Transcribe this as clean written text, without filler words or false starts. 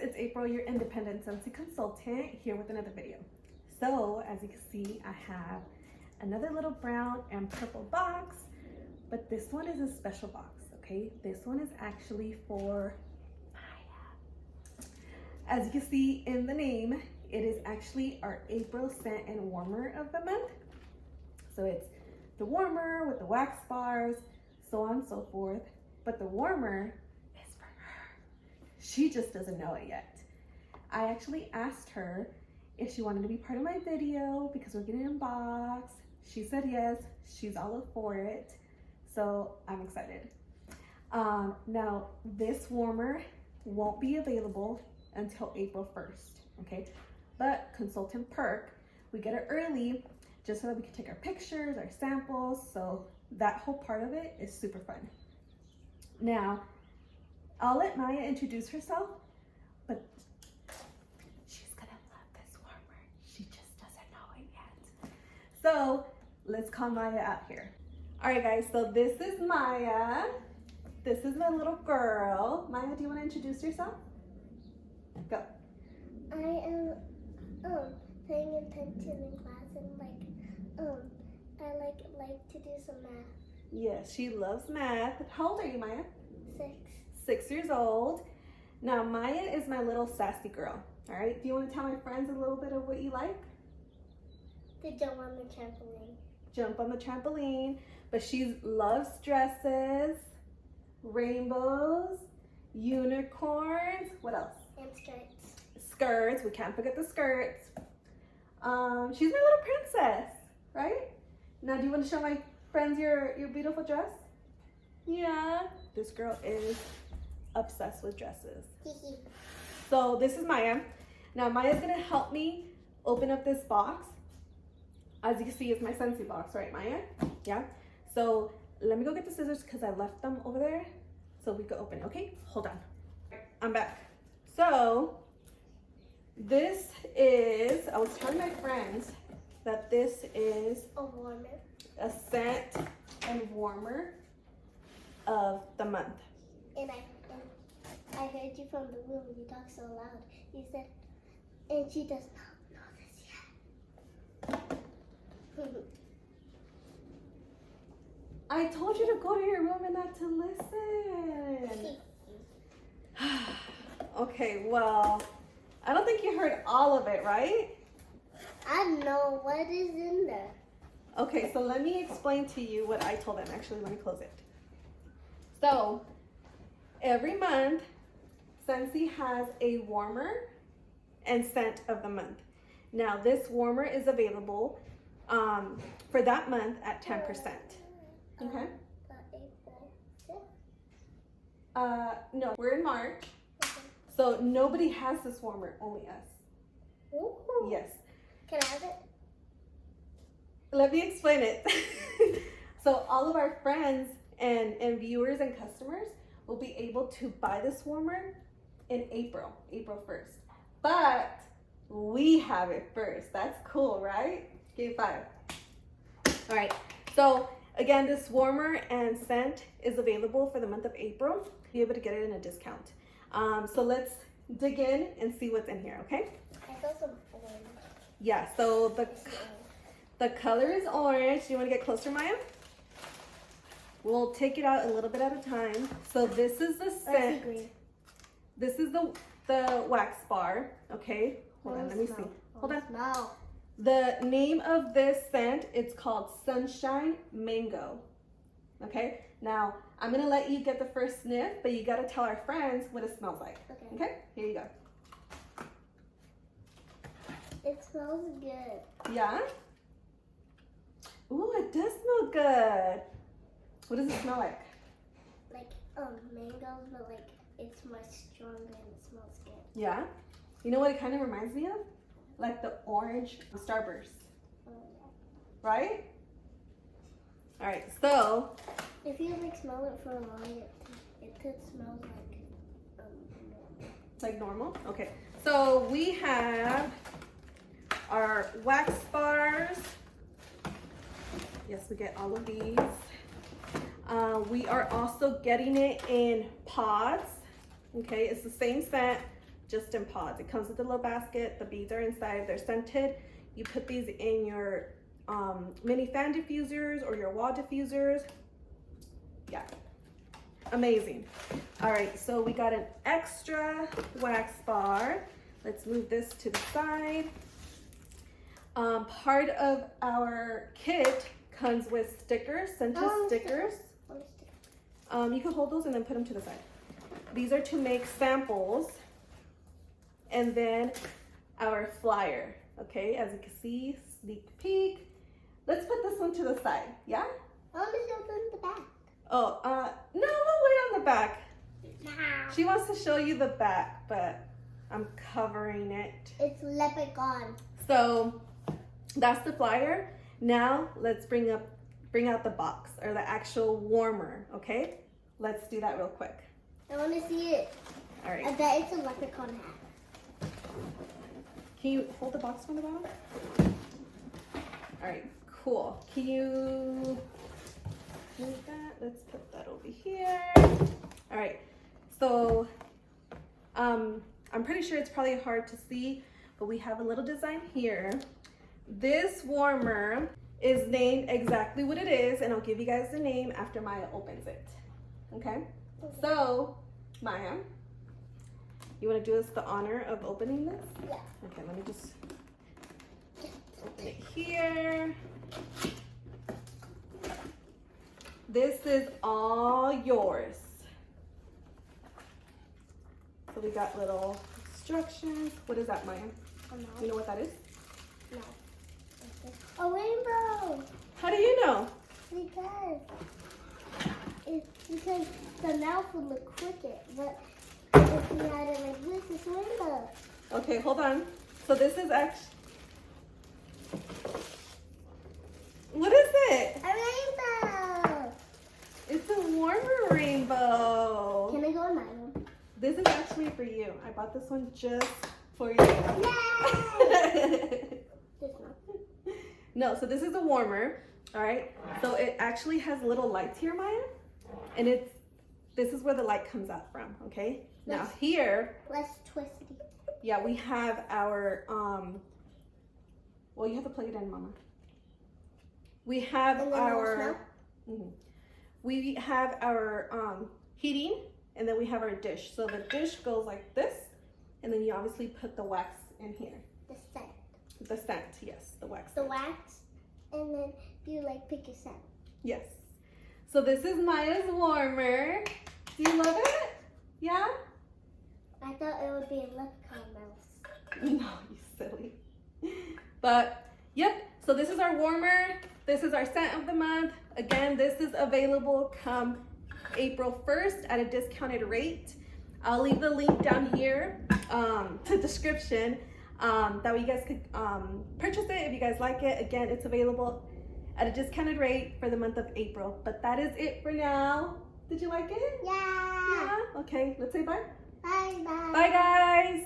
it's April, your independent Scentsy consultant, here with another video. So as you can see, I have another little brown and purple box, but this one is a special box, okay? This one is actually for Maya. As you can see in the name, it is actually our April scent and warmer of the month. So it's the warmer with the wax bars, so on and so forth, but the warmer is for her. She just doesn't know it yet. I actually asked her if she wanted to be part of my video because we're getting an unbox. She said yes, she's all up for it. So I'm excited. Now this warmer won't be available until April 1st, okay? But consultant perk, we get it early just so that we can take our pictures, our samples. So that whole part of it is super fun. Now, I'll let Maya introduce herself, but she's gonna love this warmer. She just doesn't know it yet. So let's call Maya out here. All right, guys, so this is Maya. This is my little girl. Maya, do you want to introduce yourself? Go. I am paying attention in class and I like to do some math. Yes, she loves math. How old are you, Maya? 6. 6 years old. Now, Maya is my little sassy girl. All right, do you want to tell my friends a little bit of what you like? To jump on the trampoline. Jump on the trampoline, but she loves dresses, rainbows, unicorns. What else? And skirts. Skirts. We can't forget the skirts. She's my little princess, right? Now, do you want to show my friends your beautiful dress? Yeah. This girl is obsessed with dresses. So this is Maya. Now Maya's gonna help me open up this box. As you can see, it's my Scentsy box, right, Maya? Yeah. So let me go get the scissors because I left them over there so we could open it. Okay, hold on. I'm back. So this is, I was telling my friends that this is A warmer. a scent and warmer of the month. And I heard you from the room. You talk so loud. You said, and she does not know this yet. I told you to go to your room and not to listen. Okay, well, I don't think you heard all of it, right? I know what is in there. Okay, so let me explain to you what I told them. Actually, let me close it. So, every month, Scentsy has a warmer and scent of the month. Now, this warmer is available for that month at 10%. Okay? April 5th? No, we're in March. Okay. So, nobody has this warmer, only us. Ooh. Yes. Can I have it? Let me explain it. So all of our friends and viewers and customers will be able to buy this warmer in April 1st. But we have it first. That's cool, right? Give me 5. All right. So again, this warmer and scent is available for the month of April. You'll be able to get it in a discount. So let's dig in and see what's in here, okay? I saw some orange. Yeah, so the color is orange. Do you want to get closer, Maya? We'll take it out a little bit at a time. So this is the scent. Green. This is the wax bar. Okay, hold on, let me see. Hold on. Smell. The name of this scent, it's called Sunshine Mango. Okay, now I'm gonna let you get the first sniff, but you gotta tell our friends what it smells like. Okay, here you go. It smells good. Yeah? Ooh, it does smell good. What does it smell like? Like mangoes, but like it's much stronger and it smells good. Yeah? You know what it kind of reminds me of? Like the orange Starburst. Right? All right, so. If you like smell it for a long, it could smell like normal? Okay, so we have our wax bars. Yes, we get all of these. We are also getting it in pods. Okay, it's the same scent, just in pods. It comes with a little basket. The beads are inside. They're scented. You put these in your mini fan diffusers or your wall diffusers. Yeah, amazing. All right, so we got an extra wax bar. Let's move this to the side. Part of our kit comes with stickers, scented stickers. You can hold those and then put them to the side. These are to make samples. And then our flyer, okay? As you can see, sneak peek. Let's put this one to the side, yeah? I want to show them the back. Oh, no, we'll wait on the back. Nah. She wants to show you the back, but I'm covering it. It's leprechaun. So that's the flyer. Now let's bring out the box or the actual warmer, okay? Let's do that real quick. I want to see it. All right. I bet it's a leprechaun hat. Can you hold the box from the bottom? All right, cool. Can you move that? Let's put that over here. All right, so I'm pretty sure it's probably hard to see, but we have a little design here. This warmer is named exactly what it is, and I'll give you guys the name after Maya opens it. Okay? So, Maya, you want to do us the honor of opening this? Yeah. Okay, let me just open it here. This is all yours. So we got little instructions. What is that, Maya? Do you know what that is? No. A rainbow. How do you know? Because the mouth would look crooked, but if we had it like this, it's rainbow. Okay, hold on. So this is actually, what is it? A rainbow. It's a warmer rainbow. Can I go in my room? This is actually for you. I bought this one just for you. Yay! This one. No, so this is a warmer, all right? So it actually has little lights here, Maya, and this is where the light comes out from, okay? Now here, Less twisty. yeah, we have our, well, you have to plug it in, Mama. We have And then our, we have our heating, and then we have our dish. So the dish goes like this, and then you obviously put the wax in here. The scent. The scent, yes, the wax. The wax, and then you like pick your scent. Yes. So this is Maya's warmer. Do you love it? Yeah? I thought it would be a leprechaun mouse. No, you silly. But, yep. So this is our warmer. This is our scent of the month. Again, this is available come April 1st at a discounted rate. I'll leave the link down here to the description. That way you guys could purchase it if you guys like it. Again, it's available at a discounted rate for the month of April. But that is it for now. Did you like it? Yeah. Yeah? Okay, let's say bye. Bye bye. Bye, guys.